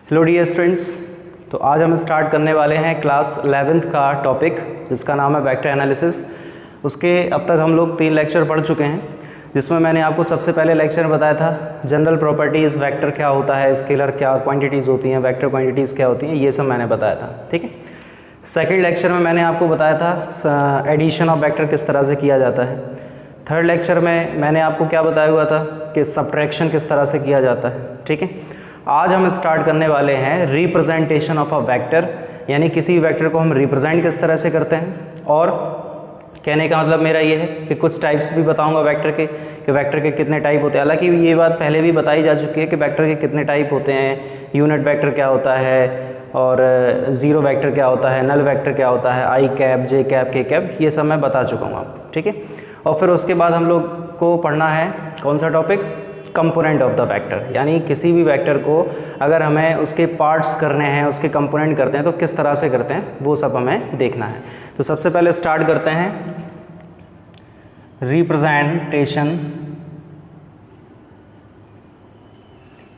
Hello dear students, तो आज हम स्टार्ट करने वाले हैं क्लास 11th का टॉपिक जिसका नाम है वेक्टर एनालिसिस। उसके अब तक हम लोग 3 लेक्चर पढ़ चुके हैं, जिसमें मैंने आपको सबसे पहले लेक्चर में बताया था जनरल प्रॉपर्टीज़, वेक्टर क्या होता है, स्केलर क्या क्वांटिटीज़ होती हैं, वेक्टर क्वांटिटीज़ क्या होती हैं, ये सब मैंने बताया था। ठीक है। सेकेंड लेक्चर में मैंने आपको बताया था एडिशन ऑफ वेक्टर किस तरह से किया जाता है। थर्ड लेक्चर में मैंने आपको क्या बताया हुआ था कि सब्ट्रैक्शन किस तरह से किया जाता है। ठीक है। आज हम स्टार्ट करने वाले हैं रिप्रेजेंटेशन ऑफ अ वेक्टर, यानी किसी वेक्टर को हम रिप्रेजेंट किस तरह से करते हैं। और कहने का मतलब मेरा ये है कि कुछ टाइप्स भी बताऊंगा वेक्टर के, कि वेक्टर के कितने टाइप होते हैं। हालांकि ये बात पहले भी बताई जा चुकी है कि वेक्टर के कितने टाइप होते हैं, यूनिट वेक्टर क्या होता है और ज़ीरो वेक्टर क्या होता है, नल वेक्टर क्या होता है, आई कैप, जे कैप, के कैप, ये सब मैं बता चुका हूँ आपको। ठीक है। और फिर उसके बाद हम लोग को पढ़ना है कौन सा topic, component of the vector, यानी किसी भी वेक्टर को अगर हमें उसके पार्ट्स करने हैं, उसके कंपोनेंट करते हैं तो किस तरह से करते हैं, वो सब हमें देखना है। तो सबसे पहले स्टार्ट करते हैं रिप्रेजेंटेशन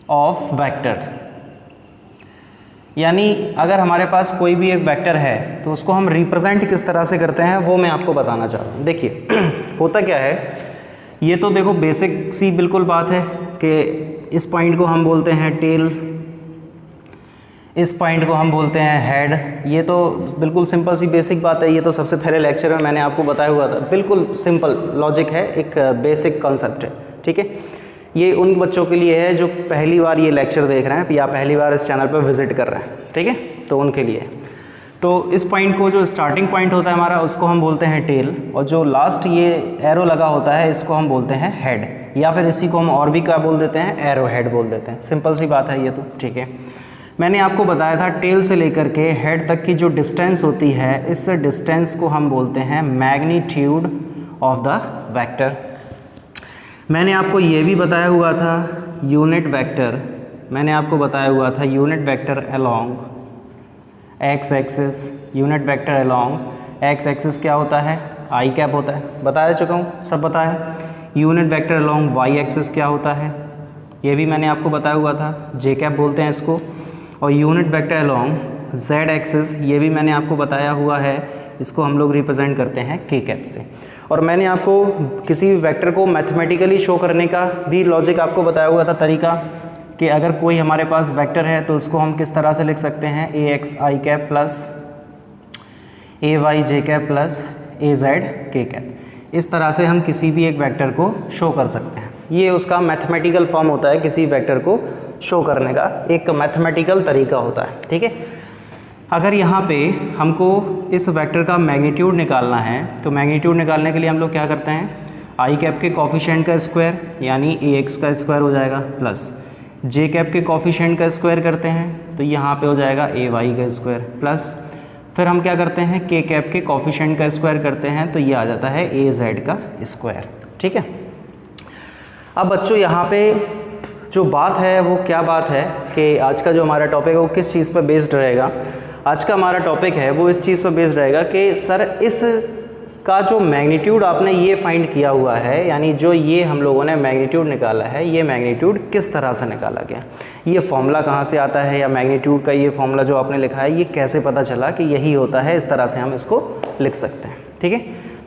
ऑफ वेक्टर। यानी अगर हमारे पास कोई भी एक वेक्टर है तो उसको हम रिप्रेजेंट किस तरह से करते हैं वो मैं आपको बताना चाह रहा हूँ। देखिए होता क्या है, ये तो देखो बेसिक सी बिल्कुल बात है कि इस पॉइंट को हम बोलते हैं टेल, इस पॉइंट को हम बोलते हैं हेड। ये तो बिल्कुल सिंपल सी बेसिक बात है। ये तो सबसे पहले लेक्चर में मैंने आपको बताया हुआ था, बिल्कुल सिंपल लॉजिक है, एक बेसिक कॉन्सेप्ट है। ठीक है। ये उन बच्चों के लिए है जो पहली बार ये लेक्चर देख रहे हैं या पहली बार इस चैनल पर विजिट कर रहे हैं। ठीक है, तो उनके लिए। तो इस पॉइंट को, जो स्टार्टिंग पॉइंट होता है हमारा, उसको हम बोलते हैं टेल, और जो लास्ट ये एरो लगा होता है इसको हम बोलते हैं हेड, या फिर इसी को हम और भी क्या बोल देते हैं, एरो हेड बोल देते हैं। सिंपल सी बात है ये तो। ठीक है। मैंने आपको बताया था टेल से लेकर के हेड तक की जो डिस्टेंस होती है, इस डिस्टेंस को हम बोलते हैं मैग्नीट्यूड ऑफ द वेक्टर। मैंने आपको ये भी बताया हुआ था यूनिट वेक्टर, मैंने आपको बताया हुआ था unit vector along x axis, unit vector along x axis क्या होता है, आई कैप होता है, बता चुका हूँ, सब पता है। Unit vector along y axis क्या होता है, ये भी मैंने आपको बताया हुआ था, जे कैप बोलते हैं इसको। और unit vector along Z axis, ये भी मैंने आपको बताया हुआ है, इसको हम लोग रिप्रेजेंट करते हैं के कैप से। और मैंने आपको किसी भी वेक्टर को मैथमेटिकली शो करने का भी लॉजिक आपको बताया हुआ था, तरीका, कि अगर कोई हमारे पास वेक्टर है तो उसको हम किस तरह से लिख सकते हैं, ए x I cap plus a Y J cap plus A Z के कैप। इस तरह से हम किसी भी एक वेक्टर को शो कर सकते हैं। ये उसका मैथमेटिकल फॉर्म होता है, किसी वेक्टर को शो करने का एक मैथमेटिकल तरीका होता है। ठीक है। अगर यहाँ पे हमको इस वेक्टर का मैग्नीट्यूड निकालना है तो मैग्नीट्यूड निकालने के लिए हम लोग क्या करते हैं, आई कैप के कॉफिशिएंट का स्क्वायर यानी ए एक्स का स्क्वायर हो जाएगा, प्लस जे कैप के कॉफिशिएंट का स्क्वायर करते हैं तो यहाँ पे हो जाएगा ए वाई का स्क्वायर, प्लस फिर हम क्या करते हैं, के कैप के कॉफिशिएंट का स्क्वायर करते हैं तो ये आ जाता है ए जेड का स्क्वायर। ठीक है। अब बच्चों यहाँ पे जो बात है वो क्या बात है कि आज का जो हमारा टॉपिक है वो किस चीज़ पर बेस्ड रहेगा। आज का हमारा टॉपिक है वो इस चीज़ पर बेस्ड रहेगा कि सर इस का जो मैग्नीट्यूड आपने ये फाइंड किया हुआ है, यानी जो ये हम लोगों ने मैग्नीट्यूड निकाला है, ये मैग्नीट्यूड किस तरह से निकाला गया, ये फॉर्मूला कहाँ से आता है, या मैग्नीट्यूड का ये फॉर्मूला जो आपने लिखा है ये कैसे पता चला कि यही होता है, इस तरह से हम इसको लिख सकते हैं। ठीक है।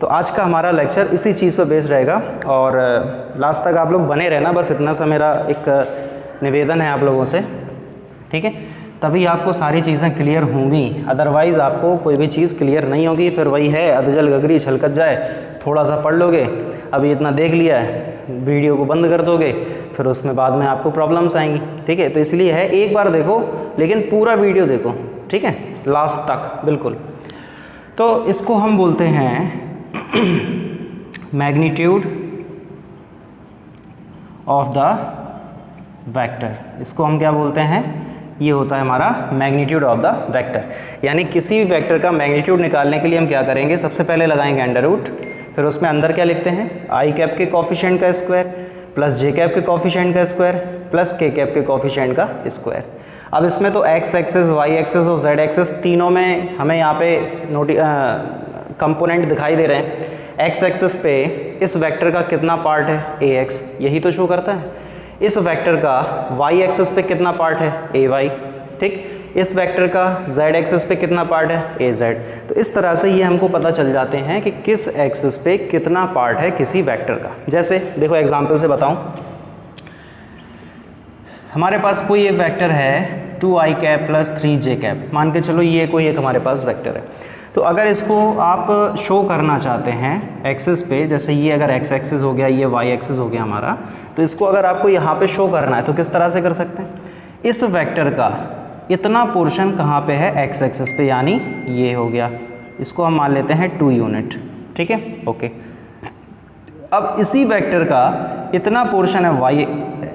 तो आज का हमारा लेक्चर इसी चीज़ पर बेस्ड रहेगा और लास्ट तक आप लोग बने रहना, बस इतना सा मेरा एक निवेदन है आप लोगों से। ठीक है। तभी आपको सारी चीज़ें क्लियर होंगी, अदरवाइज़ आपको कोई भी चीज़ क्लियर नहीं होगी। फिर वही है, अधजल गगरी छलकत जाए, थोड़ा सा पढ़ लोगे, अभी इतना देख लिया है, वीडियो को बंद कर दोगे, फिर उसमें बाद में आपको प्रॉब्लम्स आएंगी। ठीक है। तो इसलिए है एक बार देखो, लेकिन पूरा वीडियो देखो। ठीक है, लास्ट तक बिल्कुल। तो इसको हम बोलते हैं मैग्नीट्यूड ऑफ द वेक्टर। इसको हम क्या बोलते हैं, ये होता है हमारा मैग्नीट्यूड ऑफ द वेक्टर। यानी किसी भी वेक्टर का मैग्नीट्यूड निकालने के लिए हम क्या करेंगे, सबसे पहले लगाएंगे अंडर रूट, फिर उसमें अंदर क्या लिखते हैं, आई कैप के कॉफिशिएंट का स्क्वायर प्लस जे कैप के कॉफिशिएंट का स्क्वायर प्लस के कैप के कॉफिशिएंट का स्क्वायर। अब इसमें तो एक्स एक्सिस, वाई एक्सिस और जेड एक्सिस तीनों में हमें यहाँ पे कंपोनेंट दिखाई दे रहे हैं। एक्स एक्सिस पे इस वेक्टर का कितना पार्ट है, ए एक्स, यही तो शो करता है। इस वेक्टर का वाई एक्सिस पे कितना पार्ट है, ए वाई, ठीक। इस वेक्टर का z एक्सिस पे कितना पार्ट है, az। तो इस तरह से ये हमको पता चल जाते हैं कि किस एक्सिस पे कितना पार्ट है किसी वेक्टर का। जैसे देखो एग्जांपल से बताऊं, हमारे पास कोई एक वेक्टर है 2i cap plus 3j cap, मान के चलो ये कोई एक हमारे पास वेक्टर है। तो अगर इसको आप शो करना चाहते हैं एक्सिस पे, जैसे ये अगर x एक्सिस हो गया, ये y एक्सिस हो गया हमारा, तो इसको अगर आपको यहाँ पे शो करना है तो किस तरह से कर सकते हैं, इस वेक्टर का इतना पोर्शन कहाँ पे है, x एक्सिस पे, यानी ये हो गया, इसको हम मान लेते हैं 2 यूनिट, ठीक है, ओके। अब इसी वेक्टर का इतना पोर्शन है y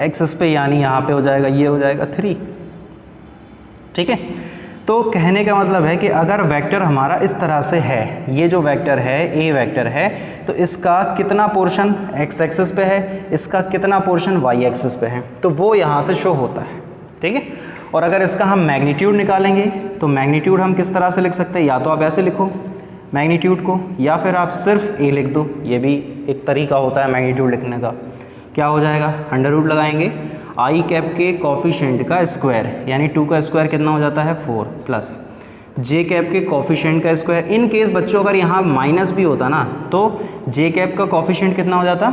एक्सिस पे, यानी यहाँ पे हो जाएगा, ये हो जाएगा 3, ठीक है। तो कहने का मतलब है कि अगर वेक्टर हमारा इस तरह से है, ये जो वेक्टर है a वेक्टर है, तो इसका कितना पोर्शन x एक्सिस पे है, इसका कितना पोर्शन y एक्सिस पे है, तो वो यहाँ से शो होता है, ठीक है। और अगर इसका हम मैग्नीट्यूड निकालेंगे तो मैग्नीट्यूड हम किस तरह से लिख सकते हैं, या तो आप ऐसे लिखो मैग्नीट्यूड को, या फिर आप सिर्फ a लिख दो, ये भी एक तरीका होता है मैग्नीट्यूड लिखने का। क्या हो जाएगा, अंडर रूट लगाएंगे आई कैप के कॉफिशिएंट का स्क्वायर, यानी 2 का स्क्वायर कितना हो जाता है 4, प्लस जे कैप के कॉफिशिएंट का स्क्वायर। इन केस बच्चों अगर यहाँ माइनस भी होता ना तो जे कैप का कॉफिशिएंट कितना हो जाता,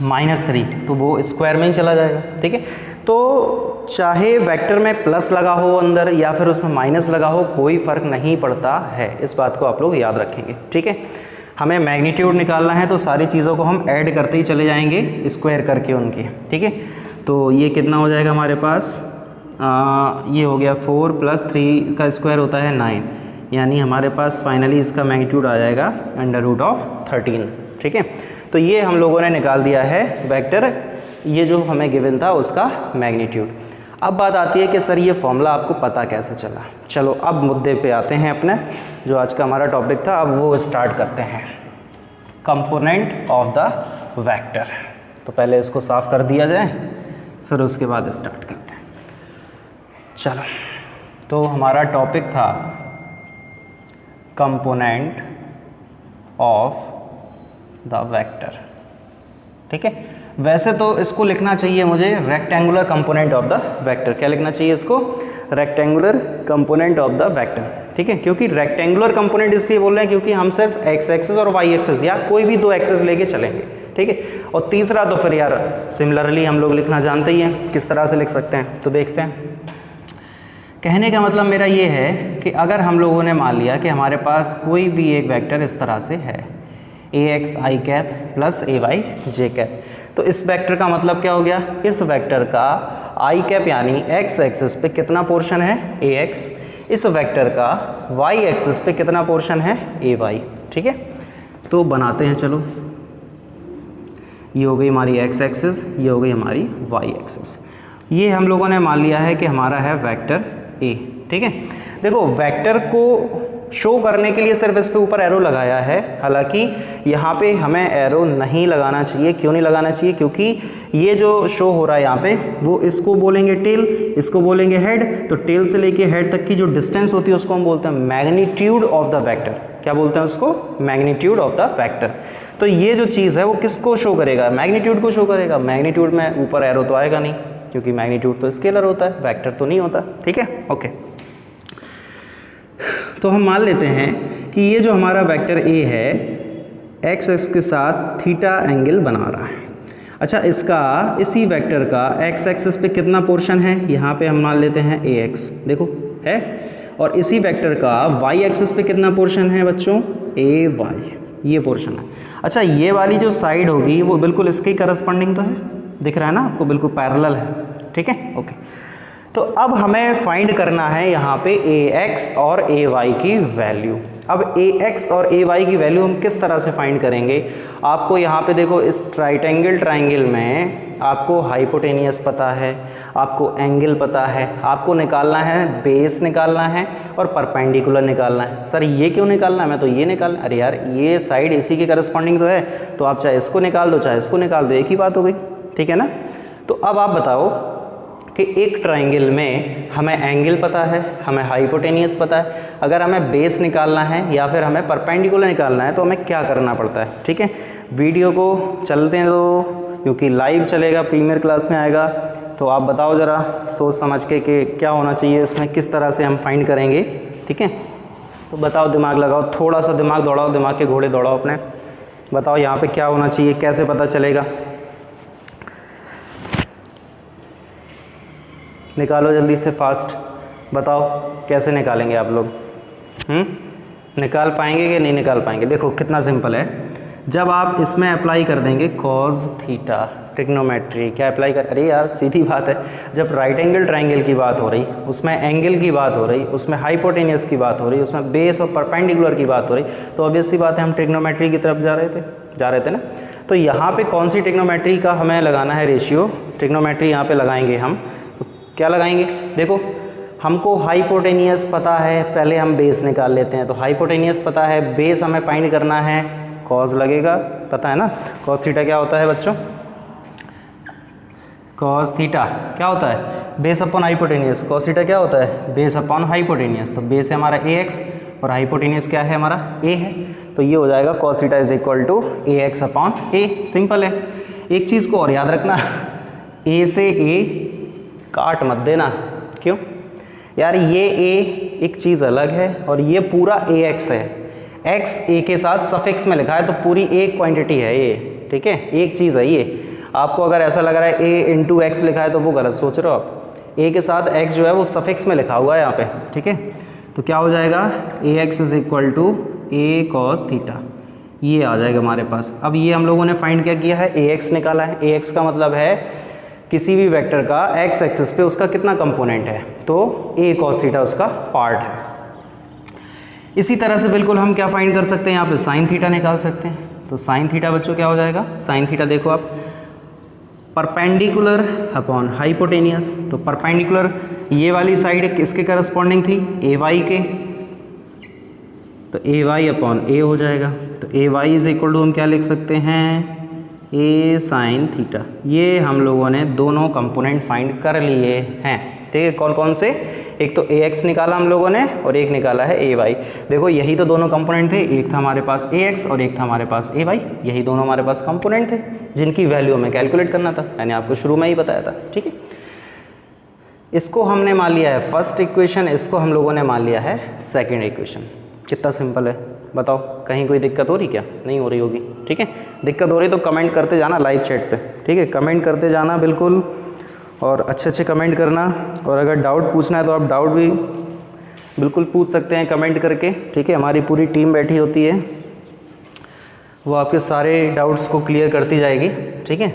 -3, तो वो स्क्वायर में ही चला जाएगा, ठीक है। तो चाहे वेक्टर में प्लस लगा हो अंदर या फिर उसमें माइनस लगा हो, कोई फ़र्क नहीं पड़ता है, इस बात को आप लोग याद रखेंगे, ठीक है। हमें मैग्नीट्यूड निकालना है तो सारी चीज़ों को हम ऐड करते ही चले जाएंगे स्क्वायर करके उनकी, ठीक है। तो ये कितना हो जाएगा हमारे पास, ये हो गया 4 + 3 का स्क्वायर होता है 9, यानी हमारे पास फाइनली इसका मैग्नीट्यूड आ जाएगा √13, ठीक है। तो ये हम लोगों ने निकाल दिया है वेक्टर, ये जो हमें गिवन था उसका मैग्नीट्यूड। अब बात आती है कि सर ये फॉर्मूला आपको पता कैसे चला। चलो अब मुद्दे पे आते हैं अपने, जो आज का हमारा टॉपिक था, अब वो स्टार्ट करते हैं, कंपोनेंट ऑफ द वेक्टर। तो पहले इसको साफ कर दिया जाए, फिर उसके बाद स्टार्ट करते हैं। चलो, तो हमारा टॉपिक था कंपोनेंट ऑफ द वेक्टर, ठीक है। वैसे तो इसको लिखना चाहिए मुझे rectangular component of the vector. क्या लिखना चाहिए इसको, rectangular component of the vector, ठीक है। क्योंकि रेक्टेंगुलर कंपोनेंट इसलिए बोल रहे हैं क्योंकि हम सिर्फ x एक्सिस और y एक्सिस या कोई भी 2 एक्सिस लेके चलेंगे, ठीक है। और तीसरा तो फिर यार सिमिलरली हम लोग लिखना जानते ही हैं, किस तरह से लिख सकते हैं, तो देखते हैं। कहने का मतलब मेरा ये है कि अगर हम लोगों ने मान लिया कि हमारे पास कोई भी एक वेक्टर इस तरह से है, ax i cap plus ay j cap, तो इस वेक्टर का मतलब क्या हो गया, इस वेक्टर का i कैप यानी x एक्सिस पे कितना पोर्शन है ax, इस वेक्टर का y एक्सिस पे कितना पोर्शन है ay, ठीक है। तो बनाते हैं, चलो, ये हो गई हमारी x एक्सिस, ये हो गई हमारी y एक्सिस। ये हम लोगों ने मान लिया है कि हमारा है वेक्टर a, ठीक है। देखो वेक्टर को शो करने के लिए सिर्फ इस पे ऊपर एरो लगाया है, हालांकि यहाँ पे हमें एरो नहीं लगाना चाहिए। क्यों नहीं लगाना चाहिए, क्योंकि ये जो शो हो रहा है यहाँ पे, वो इसको बोलेंगे टेल, इसको बोलेंगे हेड। तो टेल से लेके हेड तक की जो डिस्टेंस होती है उसको हम बोलते हैं मैग्नीट्यूड ऑफ द वेक्टर। क्या बोलते हैं उसको, मैग्नीट्यूड ऑफ द वेक्टर। तो ये जो चीज़ है वो किसको शो करेगा, मैग्नीट्यूड को शो करेगा। मैग्नीट्यूड में ऊपर एरो तो आएगा नहीं, क्योंकि मैग्नीट्यूड तो स्केलर होता है, वेक्टर तो नहीं होता, ठीक है, ओके। तो हम मान लेते हैं कि ये जो हमारा वेक्टर a है x एक्सिस के साथ थीटा एंगल बना रहा है। अच्छा, इसका इसी वेक्टर का x एक्सिस पे कितना पोर्शन है, यहाँ पे हम मान लेते हैं ax, देखो है, और इसी वेक्टर का y एक्सिस पे कितना पोर्शन है बच्चों, ay, ये पोर्शन है। अच्छा, ये वाली जो साइड होगी वो बिल्कुल इसके करस्पॉन्डिंग तो है, दिख रहा है ना आपको, बिल्कुल पैरेलल है, ठीक है, ओके। तो अब हमें फाइंड करना है यहाँ पे ax और ay की वैल्यू। अब ax और ay की वैल्यू हम किस तरह से फाइंड करेंगे, आपको यहाँ पे देखो इस ट्राइटेंगल में आपको हाइपोटेनियस पता है, आपको एंगल पता है, आपको निकालना है बेस निकालना है और परपेंडिकुलर निकालना है। सर ये क्यों निकालना है, मैं तो ये निकालना, अरे यार ये साइड इसी के करस्पॉन्डिंग तो है, तो आप चाहे इसको निकाल दो चाहे इसको निकाल दो, एक ही बात हो गई, ठीक है ना। तो अब आप बताओ कि एक ट्रायंगल में हमें एंगल पता है, हमें हाइपोटेनियस पता है, अगर हमें बेस निकालना है या फिर हमें परपेंडिकुलर निकालना है तो हमें क्या करना पड़ता है, ठीक है। वीडियो को चलते हैं तो, क्योंकि लाइव चलेगा, प्रीमियर क्लास में आएगा, तो आप बताओ ज़रा सोच समझ के कि क्या होना चाहिए इसमें, किस तरह से हम फाइंड करेंगे, ठीक है। तो बताओ, दिमाग लगाओ, थोड़ा सा दिमाग दौड़ाओ, दिमाग के घोड़े दौड़ाओ अपने, बताओ यहाँ पे क्या होना चाहिए, कैसे पता चलेगा, निकालो जल्दी से, फास्ट बताओ कैसे निकालेंगे आप लोग। निकाल पाएंगे कि नहीं निकाल पाएंगे? देखो कितना सिंपल है, जब आप इसमें अप्लाई कर देंगे कॉस थीटा, ट्रिग्नोमेट्री क्या अप्लाई कर, अरे यार सीधी बात है, जब राइट एंगल ट्रायंगल की बात हो रही, उसमें एंगल की बात हो रही, उसमें हाइपोटेनियस की बात हो रही, उसमें बेस और परपेंडिकुलर की बात हो रही, तो ऑब्वियस सी बात है हम ट्रिग्नोमेट्री की तरफ जा रहे थे ना। तो यहाँ पे कौन सी ट्रिग्नोमेट्री का हमें लगाना है रेशियो, ट्रिग्नोमेट्री यहाँ पे लगाएंगे हम, तो क्या लगाएंगे, देखो हमको हाइपोटेनियस पता है, पहले हम बेस निकाल लेते हैं। तो हाइपोटेनियस पता है, बेस हमें फाइंड करना है, कॉस लगेगा, पता है ना कॉस थीटा क्या होता है बच्चों, कॉस थीटा क्या होता है, base upon hypotenuse, cos theta क्या होता है, बेस अपॉन हाइपोटेनियस। तो बेस है हमारा ax और हाइपोटेनियस क्या है हमारा a है, तो ये हो जाएगा cos theta is equal to ax upon a, simple है। एक चीज़ को और याद रखना, a से a काट मत देना, क्यों यार, ये a एक चीज़ अलग है और ये पूरा ax है, x a के साथ सफिक्स में लिखा है, तो पूरी एक क्वांटिटी है ये, ठीक है, एक चीज़ है ये। आपको अगर ऐसा लग रहा है a इंटू एक्स लिखा है तो वो गलत सोच रहे हो आप, a के साथ x जो है वो सफिक्स में लिखा हुआ है यहाँ पे, ठीक है। तो क्या हो जाएगा, ax is equal to a cos theta, ये आ जाएगा हमारे पास। अब ये हम लोगों ने फाइंड क्या किया है, ax निकाला है, ax का मतलब है किसी भी वेक्टर का x एक्सिस पे उसका कितना कंपोनेंट है, तो a कॉस थीटा उसका पार्ट है। इसी तरह से बिल्कुल हम क्या फाइंड कर सकते हैं, यहाँ पे साइन थीटा निकाल सकते हैं। तो साइन थीटा बच्चों क्या हो जाएगा, साइन थीटा देखो आप, परपेंडिकुलर अपॉन हाइपोटेनियस, तो परपेंडिकुलर ये वाली साइड किसके करस्पॉन्डिंग थी, ए वाई के, तो ए वाई अपॉन ए हो जाएगा। तो ए वाई इज इक्वल टू हम क्या लिख सकते हैं, ए साइन थीटा। ये हम लोगों ने दोनों कंपोनेंट फाइंड कर लिए हैं, ठीक है। कौन कौन से, एक तो ए एक्स निकाला हम लोगों ने और एक निकाला है ए वाई। देखो यही तो दोनों कंपोनेंट थे, एक था हमारे पास ए एक्स और एक था हमारे पास ए वाई, यही दोनों हमारे पास कंपोनेंट थे जिनकी वैल्यू हमें कैलकुलेट करना था, मैंने आपको शुरू में ही बताया था, ठीक है। इसको हमने मान लिया है फर्स्ट इक्वेशन, इसको हम लोगों ने मान लिया है सेकेंड इक्वेशन। कितना सिंपल है बताओ, कहीं कोई दिक्कत हो रही क्या, नहीं हो रही होगी, ठीक है। दिक्कत हो रही तो कमेंट करते जाना लाइव चैट पे, ठीक है, कमेंट करते जाना बिल्कुल, और अच्छे कमेंट करना, और अगर डाउट पूछना है तो आप डाउट भी बिल्कुल पूछ सकते हैं कमेंट करके, ठीक है। हमारी पूरी टीम बैठी होती है, वो आपके सारे डाउट्स को क्लियर करती जाएगी, ठीक है।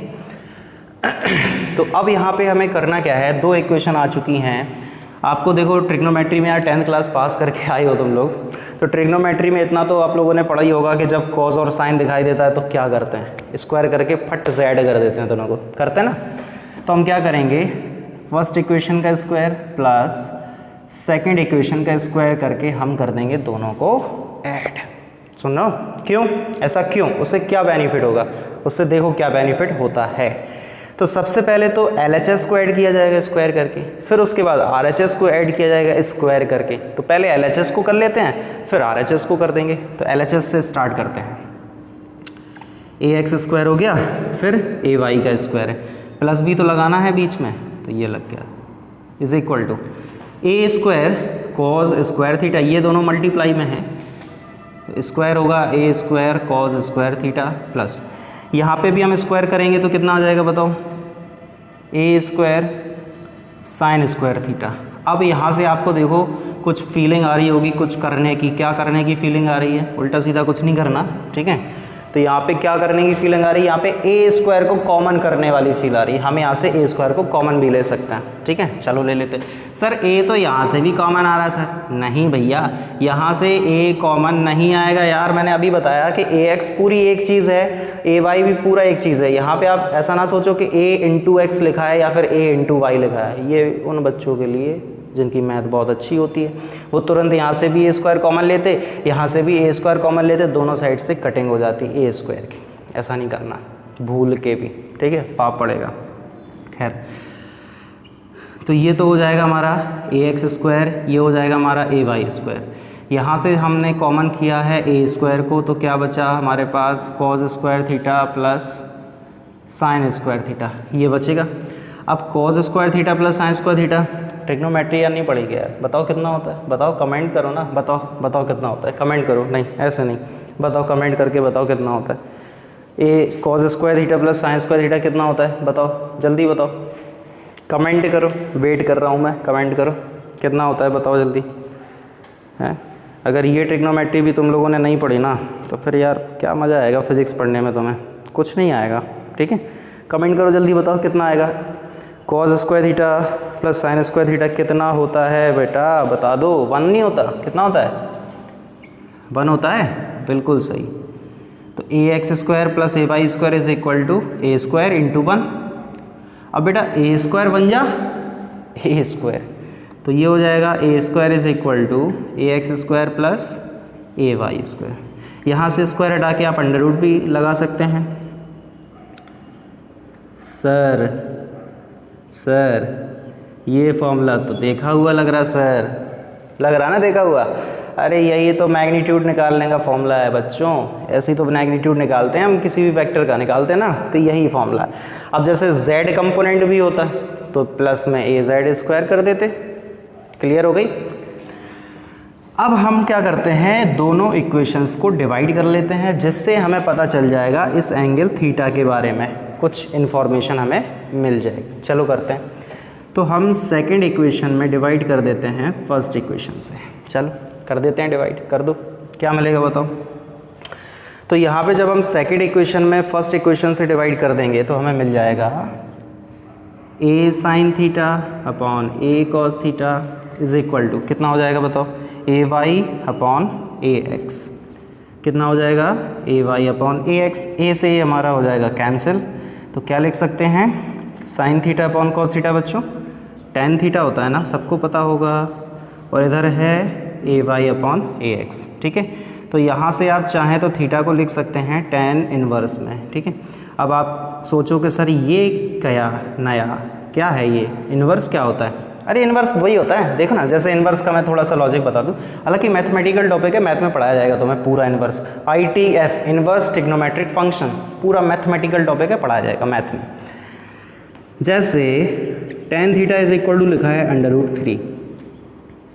तो अब यहाँ पे हमें करना क्या है, दो इक्वेशन आ चुकी हैं आपको। देखो ट्रिग्नोमेट्री में यार 10th क्लास पास करके आए हो तुम लोग, तो ट्रिग्नोमेट्री में इतना तो आप लोगों ने पढ़ा ही होगा कि जब कॉस और साइन दिखाई देता है तो क्या करते हैं, स्क्वायर करके फट से ऐड कर देते हैं दोनों को, करते हैं ना। तो हम क्या करेंगे, फर्स्ट इक्वेशन का स्क्वायर प्लस सेकंड इक्वेशन का स्क्वायर करके हम कर देंगे दोनों को ऐड। सुनो क्यों, ऐसा क्यों, उससे क्या बेनिफिट होगा, उससे देखो क्या बेनिफिट होता है। तो सबसे पहले तो LHS को ऐड किया जाएगा स्क्वायर करके, फिर उसके बाद RHS को ऐड किया जाएगा स्क्वायर करके। तो पहले LHS को कर लेते हैं, फिर RHS को कर देंगे। तो LHS से स्टार्ट करते हैं, ax स्क्वायर हो गया, फिर ay का स्क्वायर है, प्लस भी तो लगाना है बीच में, तो ये लग गया, is equal to a square cos square theta, ये दोनों मल्टीप्लाई में है, स्क्वायर होगा a square cos square theta, plus यहाँ पे भी हम स्क्वायर करेंगे तो कितना आ जाएगा बताओ, ए स्क्वायर साइन स्क्वायर थीटा। अब यहाँ से आपको देखो कुछ फीलिंग आ रही होगी कुछ करने की, क्या करने की फीलिंग आ रही है, उल्टा सीधा कुछ नहीं करना, ठीक है। तो यहाँ पे क्या करने की फीलिंग आ रही है, यहाँ पे ए स्क्वायर को कॉमन करने वाली फील आ रही है, हम यहाँ से ए स्क्वायर को कॉमन भी ले सकते हैं, ठीक है। चलो ले लेते हैं। सर ए तो यहाँ से भी कॉमन आ रहा है सर, नहीं भैया यहाँ से ए कॉमन नहीं आएगा यार, मैंने अभी बताया कि ए एक्स पूरी एक चीज़ है, ए वाई भी पूरा एक चीज़ है। यहाँ पे आप ऐसा ना सोचो कि ए इंटू एक्स लिखा है या फिर ए इंटू वाई लिखा है, ये उन बच्चों के लिए जिनकी मैथ बहुत अच्छी होती है, वो तुरंत यहाँ से भी ए स्क्वायर कॉमन लेते, यहाँ से भी ए स्क्वायर कॉमन लेते, दोनों साइड से कटिंग हो जाती ए स्क्वायर की। ऐसा नहीं करना भूल के भी, ठीक है, पाप पड़ेगा। खैर तो ये तो हो जाएगा हमारा ए एक्स स्क्वायर, ये हो जाएगा हमारा ए वाई स्क्वायर। यहाँ से हमने कॉमन किया है ए स्क्वायर को, तो क्या बचा हमारे पास, cos square theta plus sine square theta, ये बचेगा। अब cos square theta plus sine square theta, trigonometry या नहीं पड़ेगी यार, बताओ कितना होता है, बताओ कमेंट करो ना, बताओ कितना होता है, कमेंट करो, नहीं ऐसे नहीं, बताओ कमेंट करके बताओ कितना होता है। A cos square theta plus sine square theta कितना होता है, बताओ जल्दी बताओ, कमेंट करो, वेट कर रहा हूँ मैं, कमेंट करो कितना होता है, बताओ जल्दी है। अगर ये ट्रिग्नोमेट्री भी तुम लोगों ने नहीं पढ़ी ना तो फिर यार क्या मज़ा आएगा फिज़िक्स पढ़ने में, तुम्हें कुछ नहीं आएगा। ठीक है, कमेंट करो जल्दी, बताओ कितना आएगा। Cos square theta plus sine square theta कितना होता है बेटा, बता दो। 1 नहीं होता, कितना होता है, 1 होता है, बिल्कुल सही। तो a x square plus a y square is equal to a square into 1। अब बेटा ए स्क्वायर बन जा ए स्क्वायर, तो ये हो जाएगा a square is equal to a x square plus a y square. यहाँ से स्क्वायर हटा के आप अंडर रूट भी लगा सकते हैं। सर ये फॉर्मूला तो देखा हुआ लग रहा सर, लग रहा ना देखा हुआ। अरे यही तो मैग्नीट्यूड निकालने का फॉर्मूला है बच्चों, ऐसे ही तो मैग्नीट्यूड निकालते हैं हम, किसी भी वेक्टर का निकालते हैं ना, तो यही फॉर्मूला है। अब जैसे z कंपोनेंट भी होता तो प्लस में ए जेड स्क्वायर कर देते, क्लियर हो गई। अब हम क्या करते हैं, दोनों इक्वेशंस को डिवाइड कर लेते हैं, जिससे हमें पता चल जाएगा इस एंगल थीटा के बारे में कुछ इन्फॉर्मेशन हमें मिल जाएगी। चलो करते हैं। तो हम सेकंड इक्वेशन में डिवाइड कर देते हैं फर्स्ट इक्वेशन से। चलो कर देते हैं डिवाइड, कर दो, क्या मिलेगा बताओ। तो यहाँ पे जब हम सेकंड इक्वेशन में फर्स्ट इक्वेशन से डिवाइड कर देंगे तो हमें मिल जाएगा a sine theta upon a cos theta is equal to कितना हो जाएगा बताओ, a y upon a x. कितना हो जाएगा, a y upon a x. A से ए हमारा हो जाएगा कैंसिल, तो क्या लिख सकते हैं, sign theta upon cos theta बच्चों, टेन थीटा होता है ना, सबको पता होगा, और इधर है ए वाई अपॉन ए एक्स। ठीक है, तो यहाँ से आप चाहें तो थीटा को लिख सकते हैं टेन इनवर्स में। ठीक है, अब आप सोचो कि सर ये क्या नया क्या है, ये इन्वर्स क्या होता है। अरे इन्वर्स वही होता है, देखो ना, जैसे इन्वर्स का मैं थोड़ा सा लॉजिक बता दूं, हालांकि मैथमेटिकल टॉपिक है, मैथ में पढ़ाया जाएगा तुम्हें पूरा inverse, ITF inverse trigonometric function, पूरा मैथमेटिकल टॉपिक है, पढ़ाया जाएगा मैथ में। जैसे tan theta is equal to लिखा है अंडर रूट 3।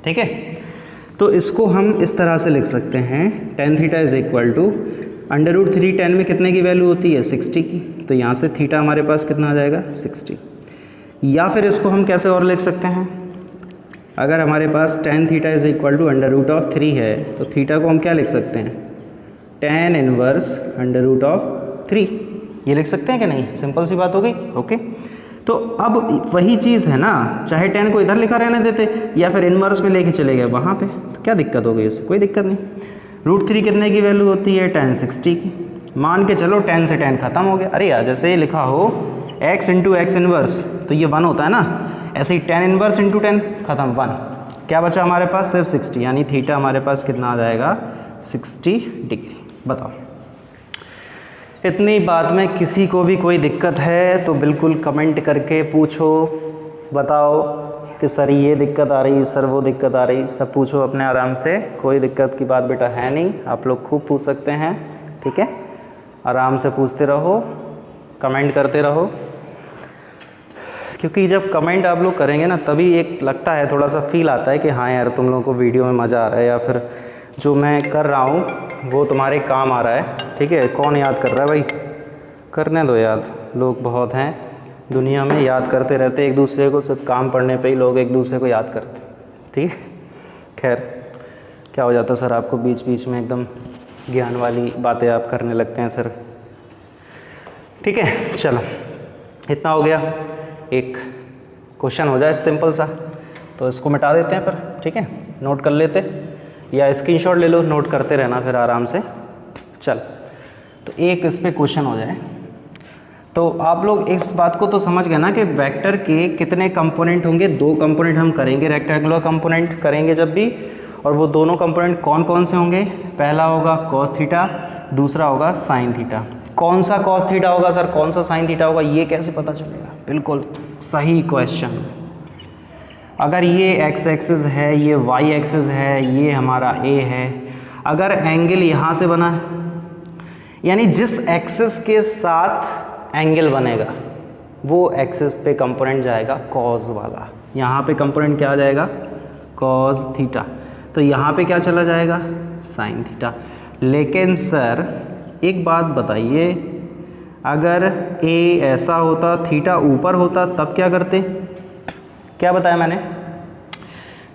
ठीक है, तो इसको हम इस तरह से लिख सकते हैं, tan theta is equal to under root 3, 10 में कितने की वैल्यू होती है 60 की, तो यहाँ से थीटा हमारे पास कितना आ जाएगा 60। या फिर इसको हम कैसे और लिख सकते हैं, अगर हमारे पास tan theta is equal to under root of 3 है तो थीटा को हम क्या लिख सकते हैं, tan inverse under root of 3, ये लिख सकते हैं कि नहीं, सिंपल सी बात हो गई। ओके, तो अब वही चीज़ है ना, चाहे टेन को इधर लिखा रहने देते या फिर इनवर्स में लेके चले गए वहाँ पे, तो क्या दिक्कत हो गई उससे, कोई दिक्कत नहीं। रूट 3 कितने की वैल्यू होती है, टेन 60 की, मान के चलो 10 से 10 खत्म हो गया। अरे यार जैसे लिखा हो x इंटू एक्स इनवर्स तो ये 1 होता है ना, ऐसे ही 10 इनवर्स इंटू 10 खत्म 1, क्या बचा हमारे पास सिर्फ 60, यानी थीटा हमारे पास कितना आ जाएगा 60 डिग्री। बताओ, इतनी बात में किसी को भी कोई दिक्कत है तो बिल्कुल कमेंट करके पूछो, बताओ कि सर ये दिक्कत आ रही, सर वो दिक्कत आ रही, सब पूछो अपने आराम से, कोई दिक्कत की बात बेटा है नहीं, आप लोग खूब पूछ सकते हैं। ठीक है, आराम से पूछते रहो, कमेंट करते रहो, क्योंकि जब कमेंट आप लोग करेंगे ना तभी एक लगता है, थोड़ा सा फील आता है कि हाँ यार तुम लोगों को वीडियो में मज़ा आ रहा है, या फिर जो मैं कर रहा हूँ वो तुम्हारे काम आ रहा है। ठीक है, कौन याद कर रहा है भाई, करने दो याद, लोग बहुत हैं दुनिया में, याद करते रहते एक दूसरे को, सिर्फ काम पढ़ने पे ही लोग एक दूसरे को याद करते। ठीक, खैर क्या हो जाता है सर आपको, बीच बीच में एकदम ज्ञान वाली बातें आप करने लगते हैं सर। ठीक है, चलो इतना हो गया, एक क्वेश्चन हो जाए सिंपल सा, तो इसको मिटा देते हैं फिर। ठीक है, नोट कर लेते या स्क्रीनशॉट ले लो, नोट करते रहना फिर आराम से। चल, तो एक इस पे क्वेश्चन हो जाए, तो आप लोग इस बात को तो समझ गए ना कि वेक्टर के कितने कंपोनेंट होंगे, 2 कंपोनेंट हम करेंगे, रेक्टेंगुलर कंपोनेंट करेंगे जब भी, और वो दोनों कंपोनेंट कौन कौन से होंगे, पहला होगा कॉस थीटा, दूसरा होगा साइन थीटा। कौन सा कॉस थीटा होगा सर, कौन सा साइन थीटा होगा, ये कैसे पता चलेगा, बिल्कुल सही क्वेश्चन। अगर ये एक्स एक्सिस है, ये वाई एक्सिस है, ये हमारा ए है, अगर एंगल यहाँ से बना है, यानी जिस एक्सिस के साथ एंगल बनेगा वो एक्सिस पे कंपोनेंट जाएगा कॉज वाला, यहाँ पे कंपोनेंट क्या आ जाएगा, कॉज थीटा, तो यहाँ पे क्या चला जाएगा, साइन थीटा। लेकिन सर एक बात बताइए, अगर ए ऐसा होता, थीटा ऊपर होता, तब क्या करते, क्या बताया मैंने,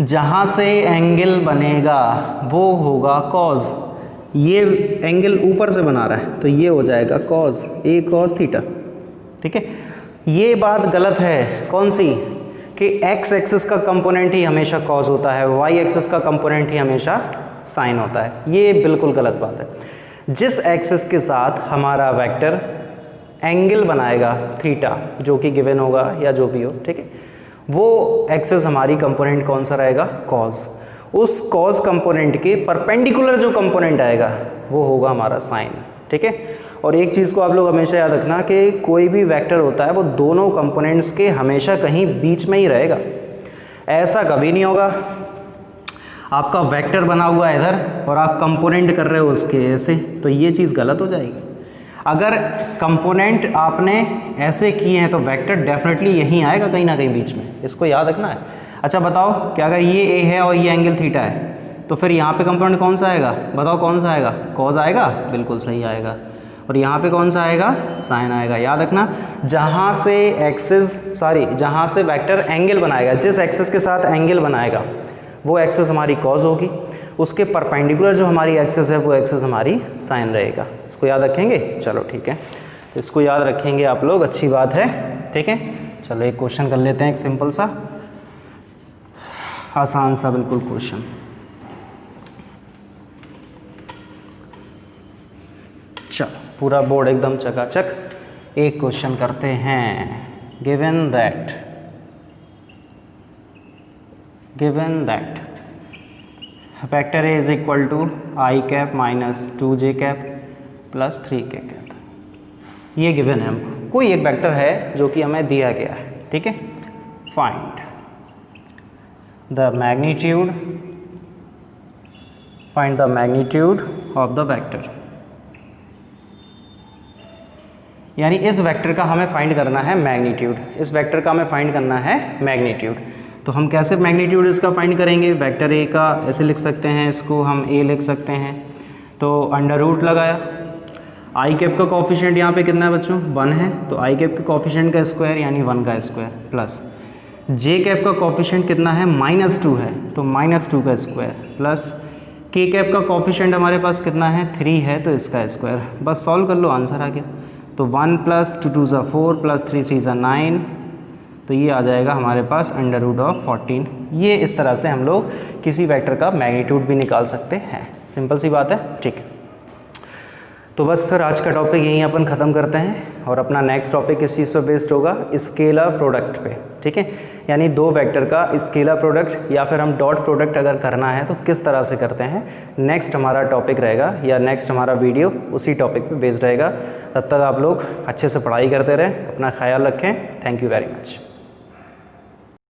जहाँ से एंगल बनेगा वो होगा कॉज, ये एंगल ऊपर से बना रहा है तो ये हो जाएगा कॉज, ए कॉज थीटा, ठीक है। ये बात गलत है, कौन सी, कि एक्स एक्सिस का कंपोनेंट ही हमेशा कॉज होता है, वाई एक्सिस का कंपोनेंट ही हमेशा साइन होता है, ये बिल्कुल गलत बात है। जिस एक्सिस के साथ हमारा वेक्टर एंगल बनाएगा थीटा, जो कि गिवन होगा या जो भी हो, ठीक है, वो एक्सिस हमारी कंपोनेंट कौन सा रहेगा, कॉज। उस कॉज कंपोनेंट के परपेंडिकुलर जो कंपोनेंट आएगा वो होगा हमारा साइन, ठीक है। और एक चीज़ को आप लोग हमेशा याद रखना कि कोई भी वेक्टर होता है वो दोनों कंपोनेंट्स के हमेशा कहीं बीच में ही रहेगा, ऐसा कभी नहीं होगा आपका वेक्टर बना हुआ है इधर और आप कंपोनेंट कर रहे हो उसके ऐसे, तो ये चीज़ गलत हो जाएगी। अगर कंपोनेंट आपने ऐसे किए हैं तो वेक्टर डेफिनेटली यहीं आएगा कहीं ना कहीं बीच में, इसको याद रखना है। अच्छा बताओ कि अगर ये ए है और ये एंगल थीटा है तो फिर यहाँ पे कंपोनेंट कौन सा आएगा, बताओ कौन सा आएगा, कॉज आएगा, बिल्कुल सही आएगा। और यहाँ पे कौन सा आएगा, साइन आएगा। याद रखना, जहाँ से वेक्टर एंगल बनाएगा, जिस एक्सिस के साथ एंगल बनाएगा वो एक्सिस हमारी कॉज होगी, उसके परपेंडिकुलर जो हमारी एक्सिस है वो एक्सिस हमारी साइन रहेगा। इसको याद रखेंगे, चलो ठीक है, इसको याद रखेंगे आप लोग, अच्छी बात है, ठीक है। चलो एक क्वेश्चन कर लेते हैं, एक सिंपल सा आसान सा बिल्कुल क्वेश्चन। चलो पूरा बोर्ड एकदम चकाचक। एक क्वेश्चन करते हैं, given that vector a is equal to i cap minus 2j cap plus 3k cap, ये गिवन है हमको। कोई एक वेक्टर है जो कि हमें दिया गया है, ठीक है। Find the magnitude of the vector, यानी इस वेक्टर का हमें फाइंड करना है मैग्नीट्यूड, इस वेक्टर का हमें फाइंड करना है मैग्नीट्यूड। तो हम कैसे मैग्नीट्यूड इसका फाइंड करेंगे, वेक्टर ए का ऐसे लिख सकते हैं, इसको हम ए लिख सकते हैं, तो अंडर रूट लगाया, आई कैप का कोफिशिएंट यहाँ पे कितना है बच्चों, 1 है, तो आई कैप के कोफिशिएंट का स्क्वायर यानी 1 का स्क्वायर, प्लस जे कैप का कोफिशिएंट कितना है, -2 है, तो -2 का स्क्वायर, प्लस के कैप का कोफिशिएंट हमारे पास कितना है, 3 है, तो इसका स्क्वायर। बस सॉल्व कर लो, आंसर आ गया। तो 1 + 2 = 4 + 3 = 9, तो ये आ जाएगा हमारे पास √14। ये इस तरह से हम लोग किसी वेक्टर का मैग्नीट्यूड भी निकाल सकते हैं, सिंपल सी बात है, ठीक है। तो बस फिर आज का टॉपिक यहीं अपन ख़त्म करते हैं और अपना नेक्स्ट टॉपिक किस चीज़ पर बेस्ड होगा, स्केलर प्रोडक्ट पे, ठीक है। यानी दो वेक्टर का स्केलर प्रोडक्ट या फिर हम डॉट प्रोडक्ट अगर करना है तो किस तरह से करते हैं, नेक्स्ट हमारा टॉपिक रहेगा या नेक्स्ट हमारा वीडियो उसी टॉपिक पे बेस्ड रहेगा। तब तक आप लोग अच्छे से पढ़ाई करते रहें, अपना ख्याल रखें। Thank you very much.